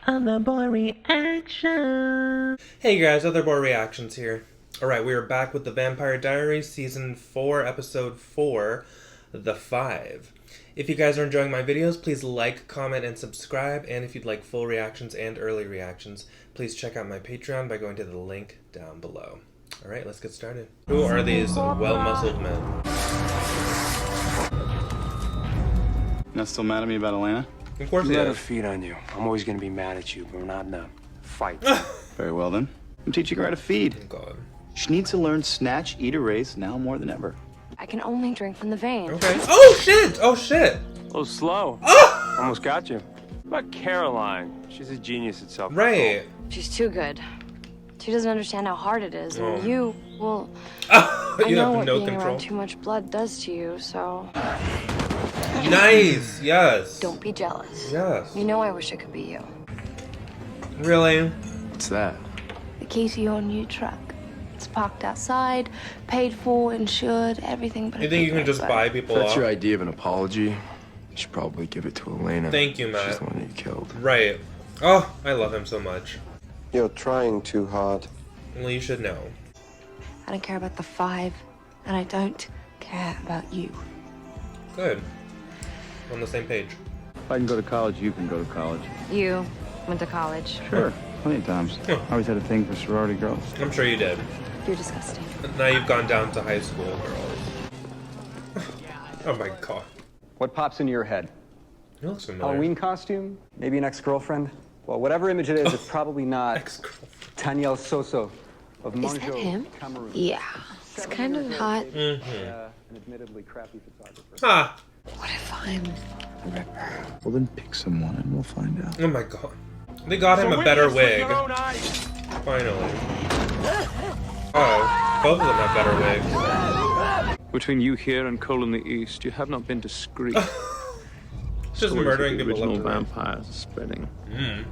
Other boy reaction. Hey guys, Other boy reactions here. Alright, we are back with the Vampire Diaries season 4 episode 4, The 5. If you guys are enjoying my videos, please like, comment, and subscribe. And if you'd like full reactions and early reactions, please check out my Patreon by going to the link down below. Alright, let's get started. Who are these well-muscled men? Not still mad at me about Elena? Of course he Let her is. feed on you. I'm always gonna be mad at you, but we're not in a fight. Very well then. I'm teaching her how to feed. Oh god. She needs to learn snatch, eat, erase now more than ever. I can only drink from the vein. Okay. Oh shit! Oh shit! A little slow. Ah! Almost got you. What about Caroline? She's a genius at self. Right. She's too good. She doesn't understand how hard it is. And you, well, Oh, I you know have what no being control. around too much blood does to you, so Nice! Yes. don't be jealous. Yes. You know I wish it could be you. Really? What's that? The key to your new truck. It's parked outside, paid for, insured, everything but You a think you can paper just expo. buy people If that's off? your idea of an apology, you should probably give it to Elena. Thank you, Matt. She's the one that you killed. Right. Oh, I love him so much. You're trying too hard. Well, you should know. I don't care about the 5, and I don't care about you. Good. On the same page. If I can go to college, you can go to college. You went to college. Sure, plenty of times. I always had a thing for sorority girls. I'm sure you did. You're disgusting. Now you've gone down to high school, girls. Oh my god. What pops into your head? He looks familiar. Halloween costume? Maybe an ex-girlfriend? Well, whatever image it is, it's probably not Ex-girlfriend. Tanielle Soso of Is that Monjo, him? Cameroon. Yeah. It's kind of hot. An admittedly crappy photographer. Ah! What if I'm a ripper? Well then pick someone and we'll find out. Oh my god. They got him a better wig. Finally. Oh, both of them have better wigs. Between you here and Cole in the East, you have not been discreet. It's just murdering people original left and right. vampires are spreading.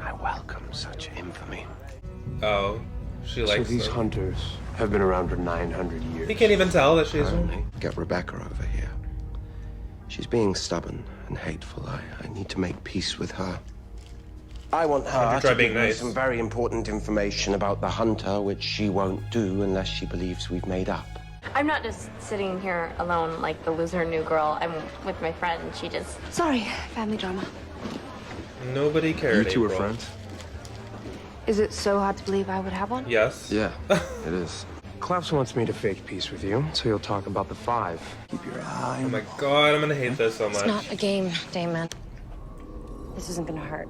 I welcome such infamy. Oh, she So likes these them. hunters have been around for 900 years. He can't even tell that she's one. Get Rebekah over here. She's being stubborn and hateful. I need to make peace with her. I want her try to being give me nice. some very important information about the hunter, which she won't do unless she believes we've made up. I'm not just sitting here alone like the loser new girl. I'm with my friend. She just... Sorry, family drama. Nobody cared. You two are April. friends? Is it so hard to believe I would have one? Yes. Yeah, it is. Klaus wants me to fake peace with you, so you'll talk about the 5. Keep your eye Oh my god, I'm gonna hate this so It's much. not a game, Damon. This isn't gonna hurt.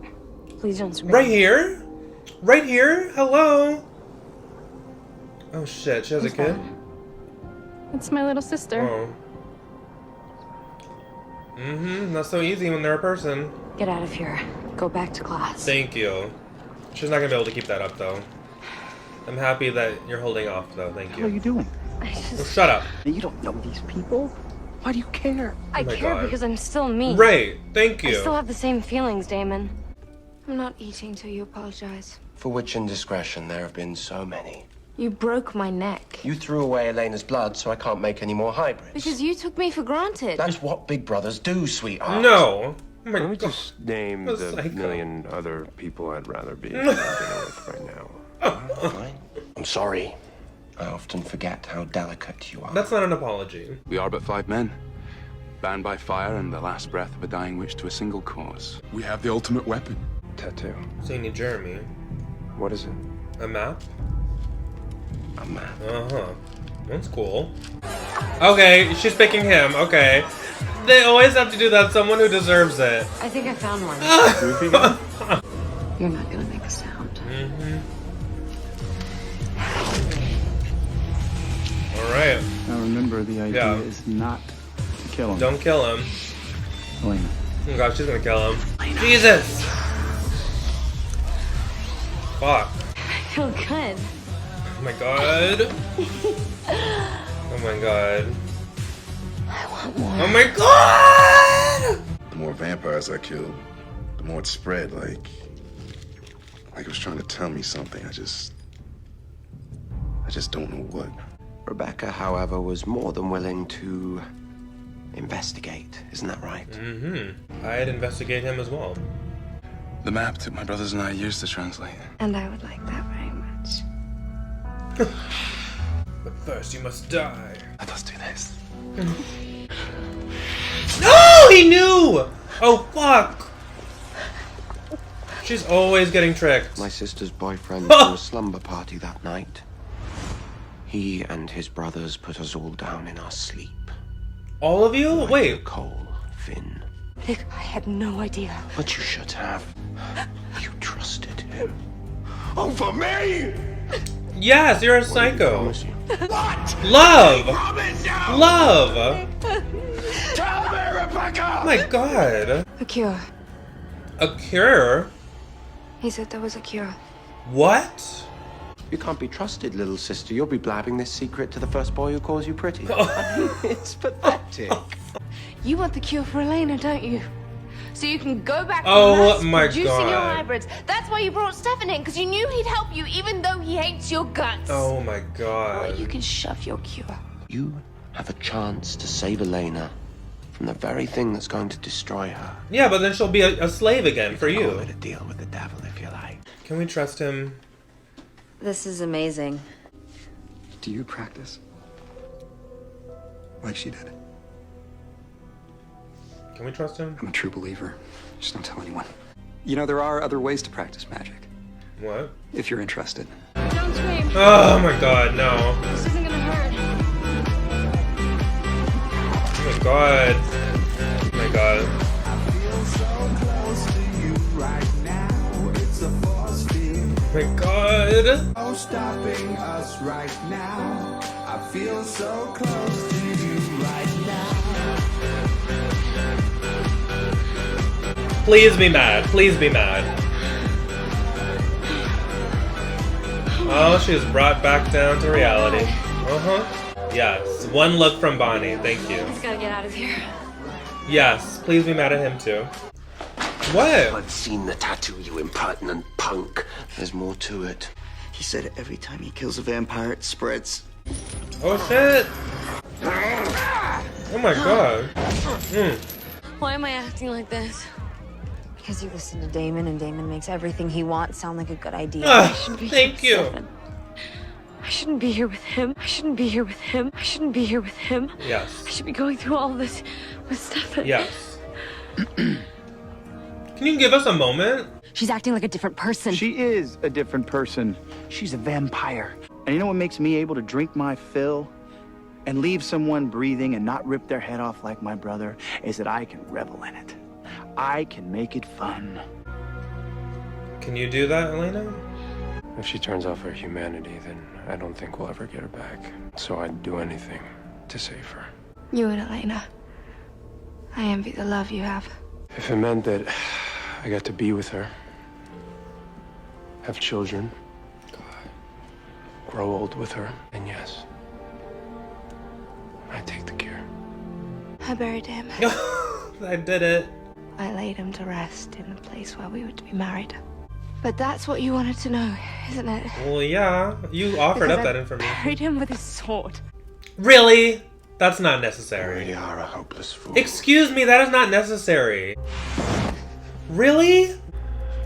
Please don't scream. Right here? Right here? Hello? Oh shit, she has a kid? It's my little sister. Oh. Not so easy when they're a person. Get out of here. Go back to class. Thank you. She's not gonna be able to keep that up though. I'm happy that you're holding off though, thank What are you. you doing? Oh, shut up. You don't know these people. Why do you care? I my care God. because I'm still me. Right, thank I still you. have the same feelings, Damon. I'm not eating till you apologize. For which indiscretion there have been so many. You broke my neck. You threw away Elena's blood, so I can't make any more hybrids. Because you took me for granted. That's what big brothers do, sweetheart. No. Oh my Let me god. just name What a the psycho. million other people I'd rather be having dinner with right now. Fine. I'm sorry. I often forget how delicate you are. That's not an apology. We are but 5 men, bound by fire and the last breath of a dying witch to a single cause. We have the ultimate weapon. Tattoo. So you need Jeremy. What is it? A map? A man. Uh-huh. That's cool. Okay, she's picking him. Okay. They always have to do that. Someone who deserves it. I think I found one. You're not gonna make a sound. Alright. Now remember, the idea Yeah. is not to kill him. Don't kill him. Elena. Oh god, she's gonna kill him. Jesus! Fuck. I feel good. Oh my god. Oh my god. I want more. Oh my god! The more vampires I killed, the more it spread, like it was trying to tell me something. I just don't know what. Rebekah, however, was more than willing to investigate. Isn't that right? I'd investigate him as well. The map took my brothers and I years to translate. And I would like that very much. But first you must die. Let us do this. No! He knew! Oh, fuck! She's always getting tricked. My sister's boyfriend threw a slumber party that night. He and his brothers put us all down in our sleep. All of you? Like Wait. Cole, Finn. Nick, I had no idea. But you should have. You trusted him. Over me? Yes, you're a psycho. What? Love! Promise you! Love! Tell me, Rebekah! Oh my god. A cure. A cure? He said there was a cure. What? You can't be trusted, little sister. You'll be blabbing this secret to the first boy who calls you pretty. It's pathetic. You want the cure for Elena, don't you? So you can go back to my producing god. your hybrids. That's why you brought Stefan in, because you knew he'd help you, even though he hates your guts. Oh my god. Or you can shove your cure. You have a chance to save Elena from the very thing that's going to destroy her. Yeah, but then she'll be a slave again for you. Call it a deal with the devil if you like. Can we trust him? This is amazing. Do you practice? Like she did. Can we trust him? I'm a true believer. Just don't tell anyone. You know, there are other ways to practice magic. What? If you're interested. Don't scream. Oh my god, no. This isn't gonna hurt. Oh my god. Oh my god. Oh my god. No stopping us right now. I feel so close to you right now. Please be mad. Please be mad. Oh, she was brought back down to reality. Uh-huh. Yes. One look from Bonnie. Thank you. He's gotta get out of here. Yes. Please be mad at him too. What? I've seen the tattoo, you impertinent punk. There's more to it. He said every time he kills a vampire, it spreads. Oh shit! Oh my god. Why am I acting like this? Because you listen to Damon, and Damon makes everything he wants sound like a good idea. I shouldn't be Thank here with you. Stefan. I shouldn't be here with him. I shouldn't be here with him. I shouldn't be here with him. Yes. I should be going through all this with Stefan. Yes. Can you give us a moment? She's acting like a different person. She is a different person. She's a vampire. And you know what makes me able to drink my fill and leave someone breathing and not rip their head off like my brother is that I can revel in it. I can make it fun. Can you do that, Elena? If she turns off her humanity, then I don't think we'll ever get her back. So I'd do anything to save her. You and Elena. I envy the love you have. If it meant that I got to be with her, have children, grow old with her, then yes, I'd take the cure. I buried him. I did it. I laid him to rest in the place where we were to be married. But that's what you wanted to know, isn't it? Well, yeah. You offered up that information. Buried him with his sword. Really? That's not necessary. You really are a hopeless fool. Excuse me, that is not necessary. Really?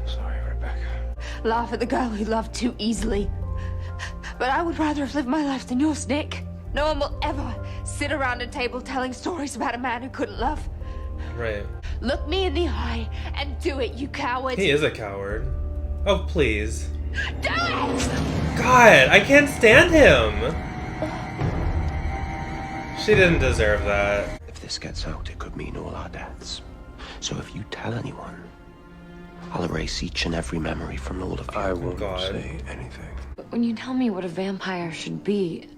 Sorry, Rebekah. Laugh at the girl who loved too easily. But I would rather have lived my life than yours, Nick. No one will ever sit around a table telling stories about a man who couldn't love. Right. Look me in the eye and do it, you coward. He is a coward. Oh, please. Do it! God, I can't stand him. She didn't deserve that. If this gets out, it could mean all our deaths. So if you tell anyone, I'll erase each and every memory from all of you. I won't say anything. When you tell me what a vampire should be,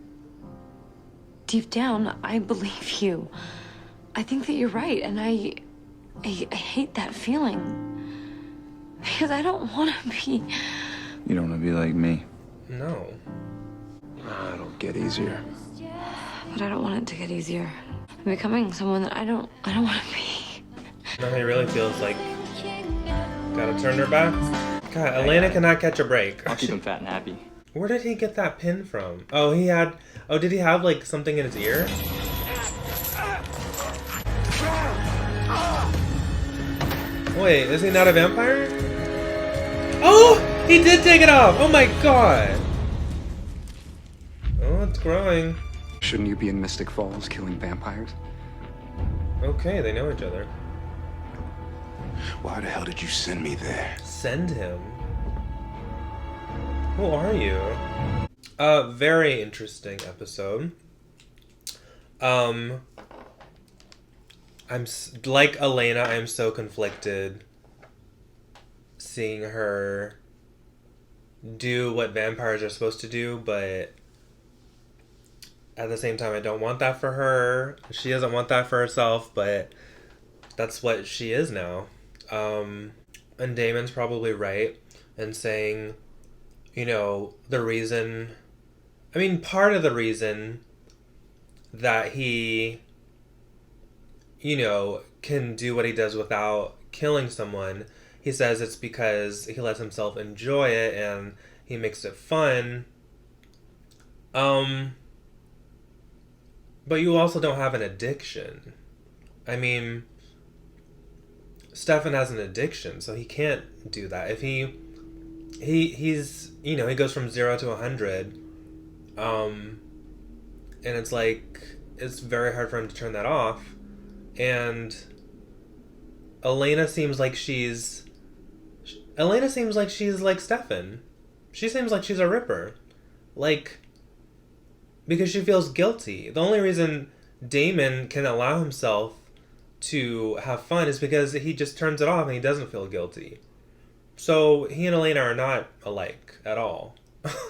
deep down, I believe you. I think that you're right, and I hate that feeling. Because I don't want to be... You don't want to be like me. No. It'll get easier. But I don't want it to get easier. I'm becoming someone that I don't want to be. Now he really feels like gotta turn her back. God, Elena cannot catch a break. I'll keep him fat and happy. Where did he get that pin from? Oh, he had... Oh, did he have, like, something in his ear? Wait, is he not a vampire? Oh! He did take it off! Oh my god! Oh, it's growing. Shouldn't you be in Mystic Falls killing vampires? Okay, they know each other. Why the hell did you send me there? Send him? Who are you? Very interesting episode. I'm like Elena, I'm so conflicted seeing her do what vampires are supposed to do, but at the same time I don't want that for her. She doesn't want that for herself, but that's what she is now. And Damon's probably right in saying, you know, the reason, I mean, part of the reason that he, you know, can do what he does without killing someone, he says it's because he lets himself enjoy it and he makes it fun. But you also don't have an addiction. I mean, Stefan has an addiction, so he can't do that. If he's, you know, he goes from 0 to 100, and it's like, it's very hard for him to turn that off. And Elena seems like she's like Stefan. She seems like she's a ripper. Like, because she feels guilty. The only reason Damon can allow himself to have fun is because he just turns it off and he doesn't feel guilty. So he and Elena are not alike at all,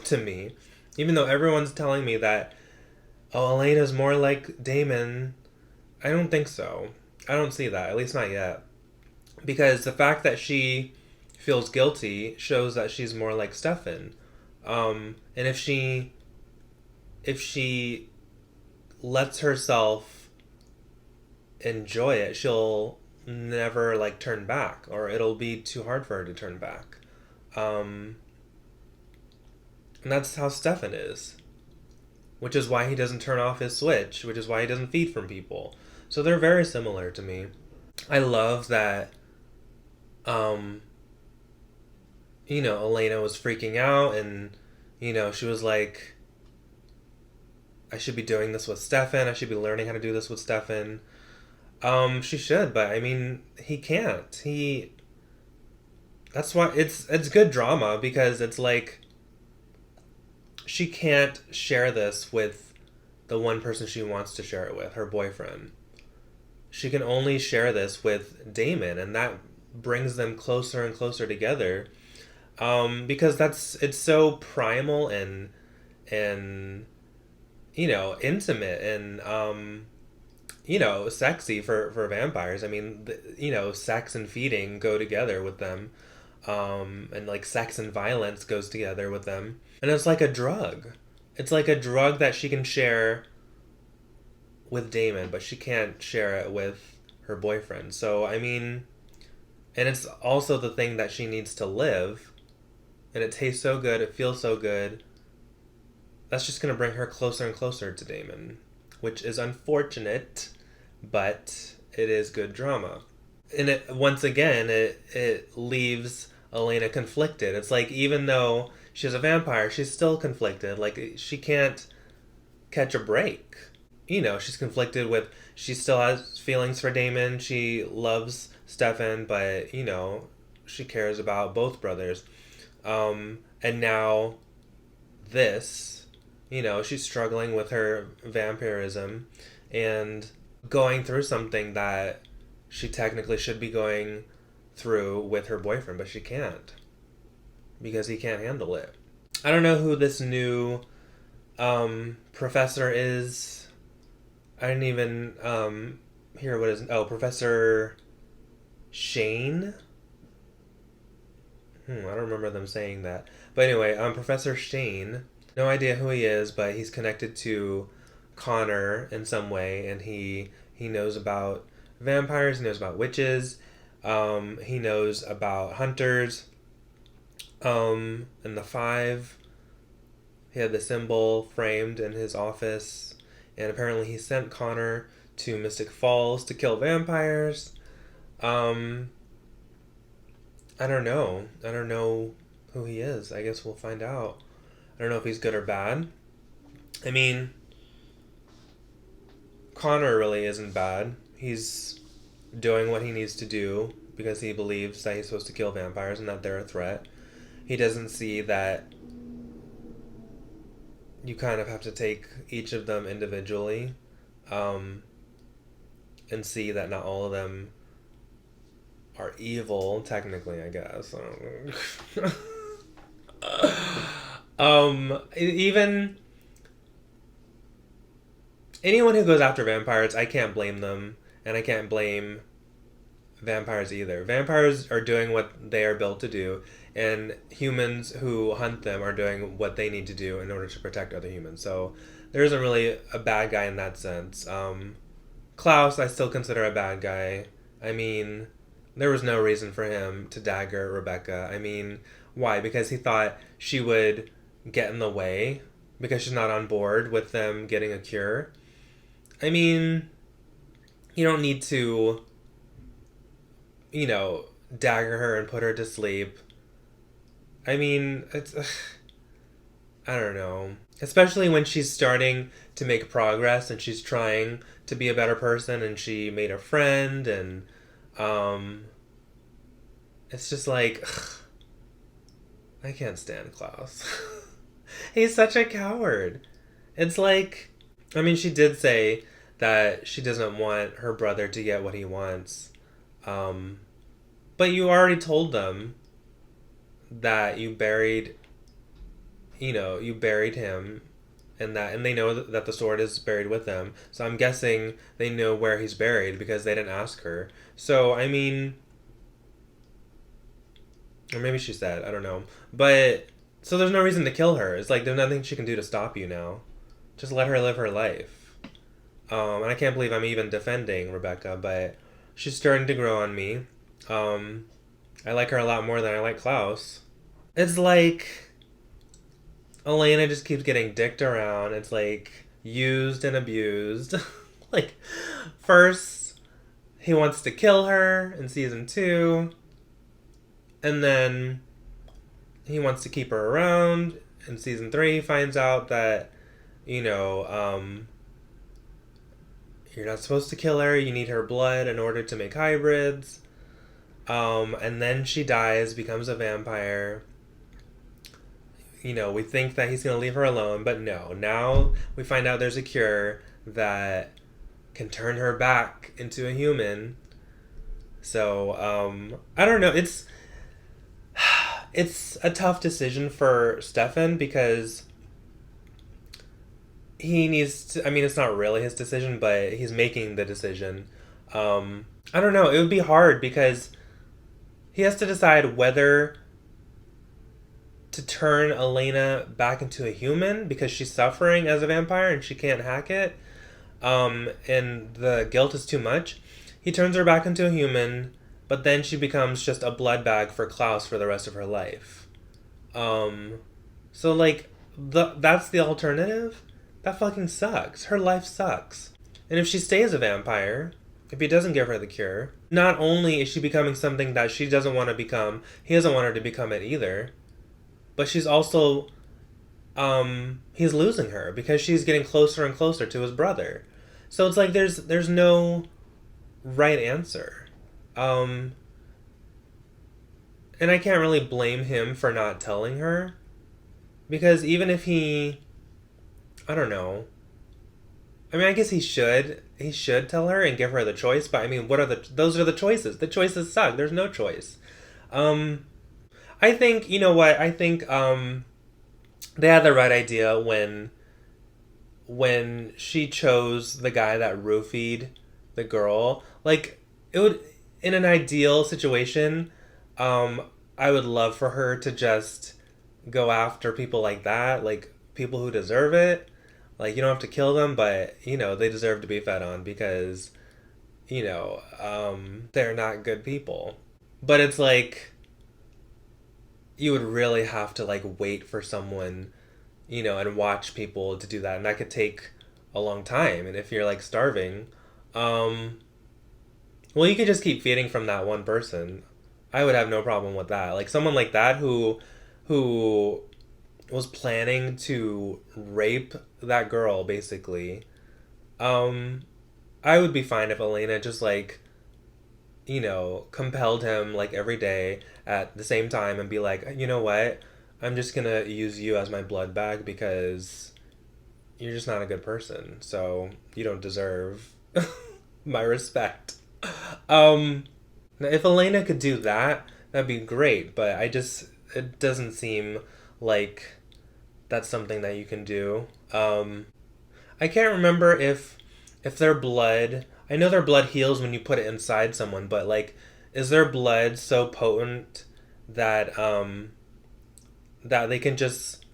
to me. Even though everyone's telling me that, oh, Elena's more like Damon, I don't think so. I don't see that, at least not yet. Because the fact that she feels guilty shows that she's more like Stefan. And if she lets herself enjoy it, she'll never like turn back, or it'll be too hard for her to turn back. And that's how Stefan is, which is why he doesn't turn off his switch, which is why he doesn't feed from people. So they're very similar to me. I love that you know, Elena was freaking out and, you know, she was like, I should be doing this with Stefan. I should be learning how to do this with Stefan. She should, but I mean, he can't. That's why it's good drama, because it's like, she can't share this with the one person she wants to share it with, her boyfriend. She can only share this with Damon, and that brings them closer and closer together. Because it's so primal and you know, intimate and you know, sexy for vampires. I mean, you know, sex and feeding go together with them, and like sex and violence goes together with them, and it's like a drug. It's like a drug that she can share with Damon, but she can't share it with her boyfriend. So I mean, and it's also the thing that she needs to live. And it tastes so good, it feels so good. That's just going to bring her closer and closer to Damon, which is unfortunate, but it is good drama. And it once again, it leaves Elena conflicted. It's like, even though she's a vampire, she's still conflicted. Like, she can't catch a break. You know, she's conflicted with, she still has feelings for Damon, she loves Stefan, but, you know, she cares about both brothers. And now this, you know, she's struggling with her vampirism and going through something that she technically should be going through with her boyfriend, but she can't because he can't handle it. I don't know who this new professor is. I didn't even hear what his... Oh, Professor Shane? I don't remember them saying that. But anyway, Professor Shane, no idea who he is, but he's connected to Conor in some way, and he knows about vampires, he knows about witches, he knows about hunters, and the Five. He had the symbol framed in his office, and apparently he sent Conor to Mystic Falls to kill vampires. I don't know. I don't know who he is. I guess we'll find out. I don't know if he's good or bad. I mean, Conor really isn't bad. He's doing what he needs to do because he believes that he's supposed to kill vampires and that they're a threat. He doesn't see that you kind of have to take each of them individually, and see that not all of them are evil, technically, I guess. I don't know. Even anyone who goes after vampires, I can't blame them, and I can't blame vampires either. Vampires are doing what they are built to do, and humans who hunt them are doing what they need to do in order to protect other humans. So there isn't really a bad guy in that sense. Klaus, I still consider a bad guy. I mean, there was no reason for him to dagger Rebekah. I mean, why? Because he thought she would get in the way because she's not on board with them getting a cure. I mean, you don't need to, dagger her and put her to sleep. I mean, it's... I don't know. Especially when she's starting to make progress and she's trying to be a better person and she made a friend and, it's just like, I can't stand Klaus. He's such a coward. It's like, I mean, she did say that she doesn't want her brother to get what he wants. But you already told them that you buried him and they know that the sword is buried with him. So I'm guessing they know where he's buried because they didn't ask her. So, I mean, or maybe she said, I don't know. But, so there's no reason to kill her. It's like there's nothing she can do to stop you now. Just let her live her life. And I can't believe I'm even defending Rebekah, but she's starting to grow on me. I like her a lot more than I like Klaus. It's like Elena just keeps getting dicked around. It's like used and abused. Like, first he wants to kill her in season 2, and then he wants to keep her around. In season 3, he finds out that, you're not supposed to kill her. You need her blood in order to make hybrids. And then she dies, becomes a vampire. We think that he's going to leave her alone, but no. Now we find out there's a cure that can turn her back into a human. So, I don't know. It's a tough decision for Stefan because he needs to, I mean, it's not really his decision, but he's making the decision. I don't know. It would be hard because he has to decide whether to turn Elena back into a human because she's suffering as a vampire and she can't hack it. And the guilt is too much. He turns her back into a human, but then she becomes just a blood bag for Klaus for the rest of her life. So like, that's the alternative? That fucking sucks. Her life sucks. And if she stays a vampire, if he doesn't give her the cure, not only is she becoming something that she doesn't want to become, he doesn't want her to become it either, but she's also, he's losing her because she's getting closer and closer to his brother. So it's like there's no right answer. And I can't really blame him for not telling her, because even if he, I don't know. I mean, I guess he should tell her and give her the choice, but I mean, those are the choices. The choices suck. There's no choice. I think, you know what? I think, they had the right idea when she chose the guy that roofied the girl. Like, it would, in an ideal situation, I would love for her to just go after people like that, like people who deserve it. Like, you don't have to kill them, but, they deserve to be fed on because, they're not good people. But it's like, you would really have to, like, wait for someone, and watch people to do that. And that could take a long time. And if you're, like, starving, well, you could just keep feeding from that one person. I would have no problem with that. Like someone like that who was planning to rape that girl basically. I would be fine if Elena just like, you know, compelled him like every day at the same time and be like, you know what? I'm just gonna use you as my blood bag because you're just not a good person. So you don't deserve my respect. If Elena could do that, that'd be great. But it doesn't seem like that's something that you can do. I can't remember if their blood, I know their blood heals when you put it inside someone, but like, is their blood so potent that that they can just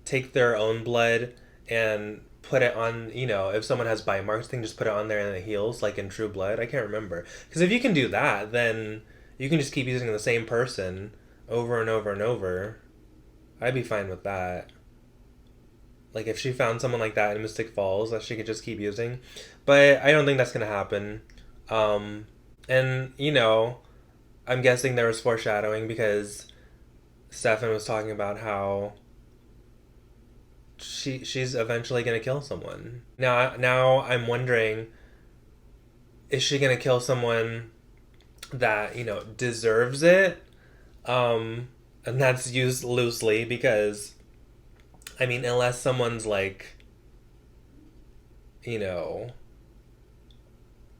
take their own blood and put it on, you know, if someone has bite marks, they can just put it on there and it heals like in True Blood? I can't remember. Because if you can do that, then you can just keep using the same person over and over and over. I'd be fine with that. Like if she found someone like that in Mystic Falls that she could just keep using. But I don't think that's going to happen. And, you know, I'm guessing there was foreshadowing because Stefan was talking about how she's eventually going to kill someone. Now I'm wondering, is she going to kill someone that, you know, deserves it? And that's used loosely because, I mean, unless someone's like, you know,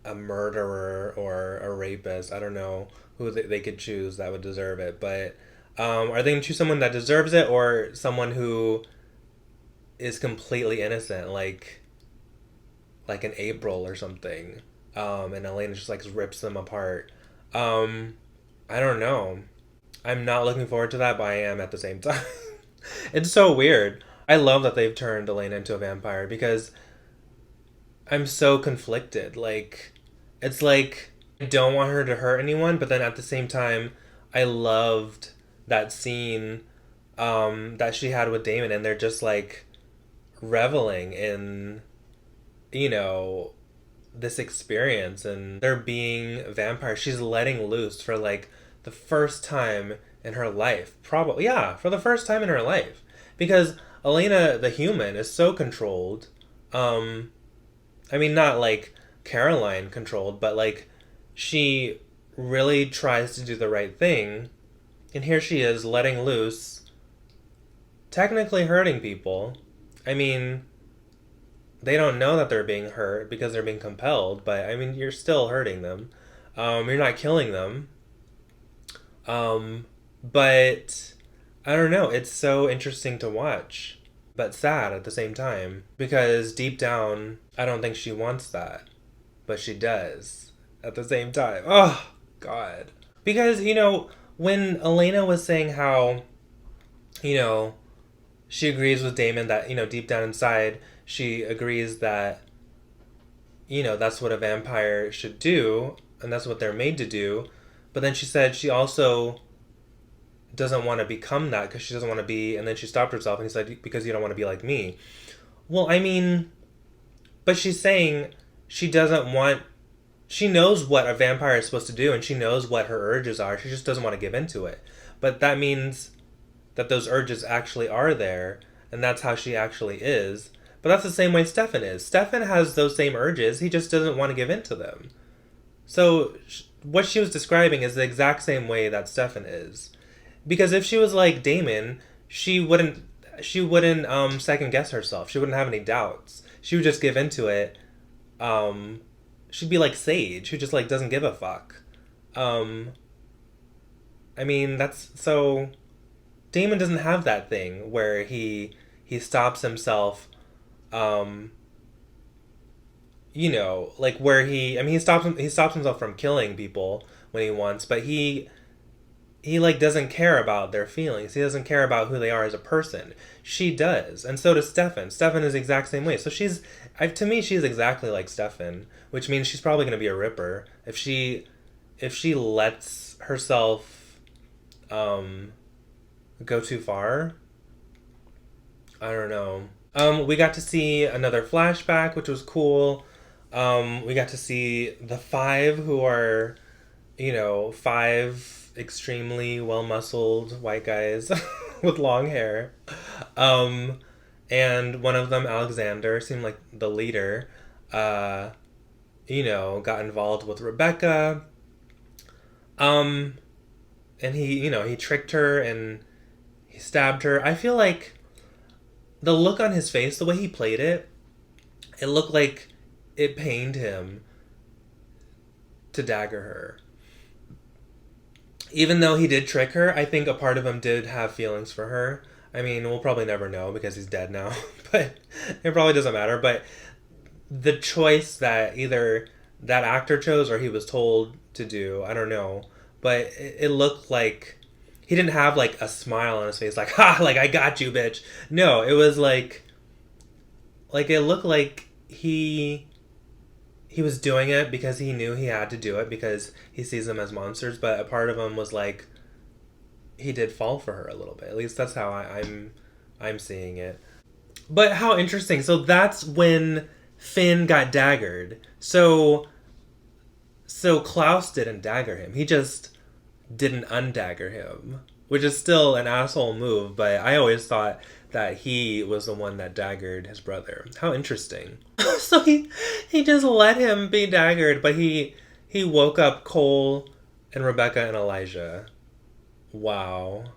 a murderer or a rapist, I don't know who they could choose that would deserve it. But are they going to choose someone that deserves it or someone who is completely innocent, like an April or something? And Elena just like rips them apart. I don't know. I'm not looking forward to that, but I am at the same time. It's so weird. I love that they've turned Elena into a vampire because I'm so conflicted. Like, it's like I don't want her to hurt anyone, but then at the same time, I loved that scene that she had with Damon, and they're just like reveling in, you know, this experience, and they're being vampires. She's letting loose for like the first time in her life. Probably, yeah, for the first time in her life. Because Elena, the human, is so controlled. I mean, not like Caroline controlled, but like she really tries to do the right thing. And here she is letting loose, technically hurting people. I mean, they don't know that they're being hurt because they're being compelled, but I mean, you're still hurting them. You're not killing them. But I don't know, it's so interesting to watch, but sad at the same time, because deep down, I don't think she wants that, but she does at the same time. Oh, God. Because, you know, when Elena was saying how, you know, she agrees with Damon that, you know, deep down inside, she agrees that, you know, that's what a vampire should do, and that's what they're made to do. But then she said she also doesn't want to become that because she doesn't want to be, and then she stopped herself and he said, because you don't want to be like me. Well, I mean, but she's saying she doesn't want, she knows what a vampire is supposed to do and she knows what her urges are. She just doesn't want to give into it. But that means that those urges actually are there, and that's how she actually is. But that's the same way Stefan is. Stefan has those same urges, he just doesn't want to give into them. So what she was describing is the exact same way that Stefan is. Because if she was like Damon, she wouldn't second guess herself. She wouldn't have any doubts. She would just give into it. She'd be like Sage, who just like doesn't give a fuck. I mean, that's so. Damon doesn't have that thing where he stops himself. You know, like where he stops himself from killing people when he wants, but he like doesn't care about their feelings. He doesn't care about who they are as a person. She does, and so does Stefan. Stefan is the exact same way. So to me, she's exactly like Stefan, which means she's probably going to be a ripper if she lets herself go too far. I don't know. We got to see another flashback, which was cool. We got to see the 5 who are you know, 5 extremely well-muscled white guys with long hair. And one of them, Alexander, seemed like the leader, you know, got involved with Rebekah. And he, you know, he tricked her and he stabbed her. I feel like the look on his face, the way he played it, it looked like it pained him to dagger her. Even though he did trick her, I think a part of him did have feelings for her. I mean, we'll probably never know because he's dead now, but it probably doesn't matter. But the choice that either that actor chose or he was told to do, I don't know. But it looked like he didn't have like a smile on his face, like, ha, like, I got you, bitch. No, it was like it looked like he was doing it because he knew he had to do it because he sees them as monsters, but a part of him was like, he did fall for her a little bit. At least that's how I'm seeing it. But how interesting. So that's when Finn got daggered. So Klaus didn't dagger him. He just didn't undagger him, which is still an asshole move, but I always thought that he was the one that daggered his brother. How interesting. So he just let him be daggered, but he woke up Cole and Rebekah and Elijah. Wow.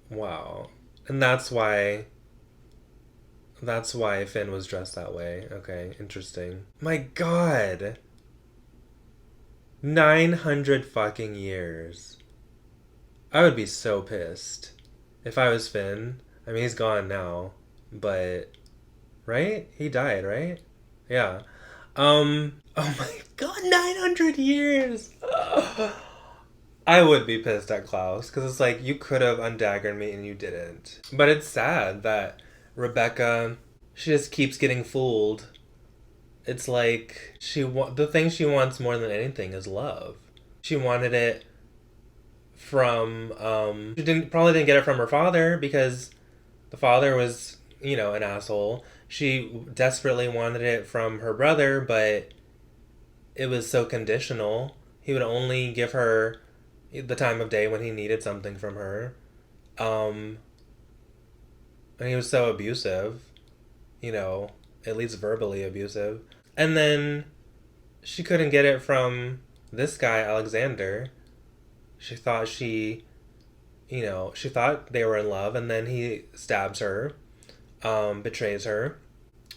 And that's why Finn was dressed that way. Okay, interesting. My God. 900 fucking years. I would be so pissed if I was Finn. I mean, he's gone now, but right? He died, right? Yeah. Oh my God, 900 years. I would be pissed at Klaus because it's like, you could have undaggered me and you didn't. But it's sad that Rebekah, she just keeps getting fooled. It's like the thing she wants more than anything is love. She wanted it from she probably didn't get it from her father because the father was, you know, an asshole. She desperately wanted it from her brother, but it was so conditional. He would only give her the time of day when he needed something from her. And he was so abusive, you know, at least verbally abusive. And then she couldn't get it from this guy, Alexander. She thought she thought they were in love, and then he stabs her, betrays her.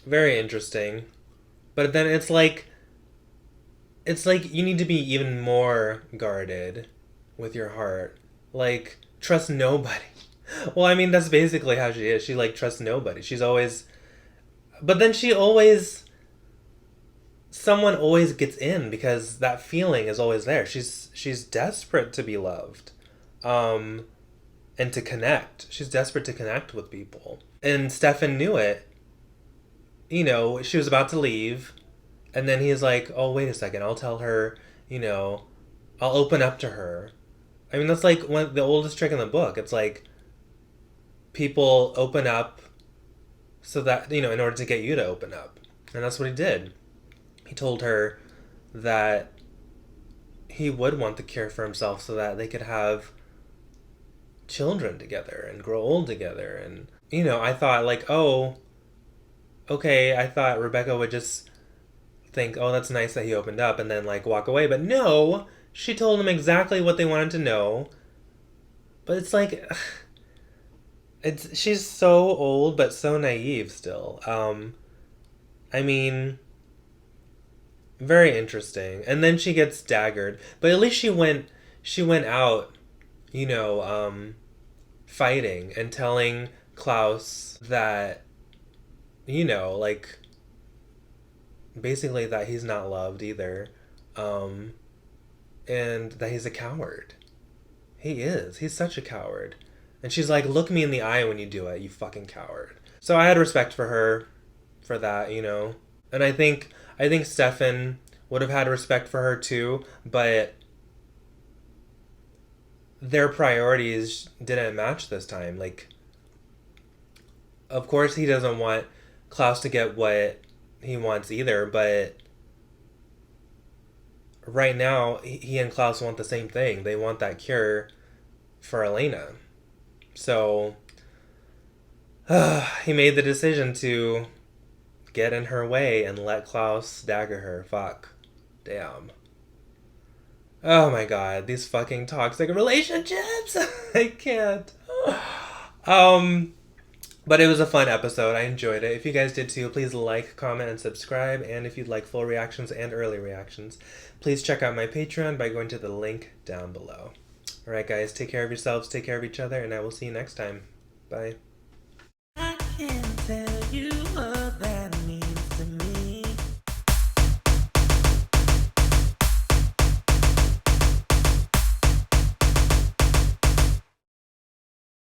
Very interesting. But then it's like you need to be even more guarded with your heart. Like, trust nobody. Well, I mean, that's basically how she is. She, like, trusts nobody. She's always... But then someone always gets in because that feeling is always there. She's desperate to be loved. And to connect. She's desperate to connect with people. And Stefan knew it. You know, she was about to leave. And then he's like, oh, wait a second. I'll tell her, you know, I'll open up to her. I mean, that's like the oldest trick in the book. It's like people open up so that, you know, in order to get you to open up. And that's what he did. He told her that he would want the cure for himself so that they could have children together and grow old together. And, you know, I thought like, oh, okay, I thought Rebekah would just think, oh, that's nice that he opened up and then like walk away. But no, she told him exactly what they wanted to know. But it's like, she's so old but so naive still. I mean, very interesting. And then she gets daggered, but at least she went out, you know, fighting and telling Klaus that, you know, like, basically that he's not loved either, and that he's a coward. He is. He's such a coward. And she's like, look me in the eye when you do it, you fucking coward. So I had respect for her for that, you know. And I think Stefan would have had respect for her too, but their priorities didn't match this time. Like, of course he doesn't want Klaus to get what he wants either, but right now, he and Klaus want the same thing. They want that cure for Elena. So he made the decision to get in her way and let Klaus dagger her. Fuck. Damn. Oh my god, these fucking toxic relationships. I can't. But it was a fun episode. I enjoyed it. If you guys did too, please like, comment, and subscribe. And if you'd like full reactions and early reactions, please check out my Patreon by going to the link down below. Alright guys, take care of yourselves, take care of each other, and I will see you next time. Bye. I can't tell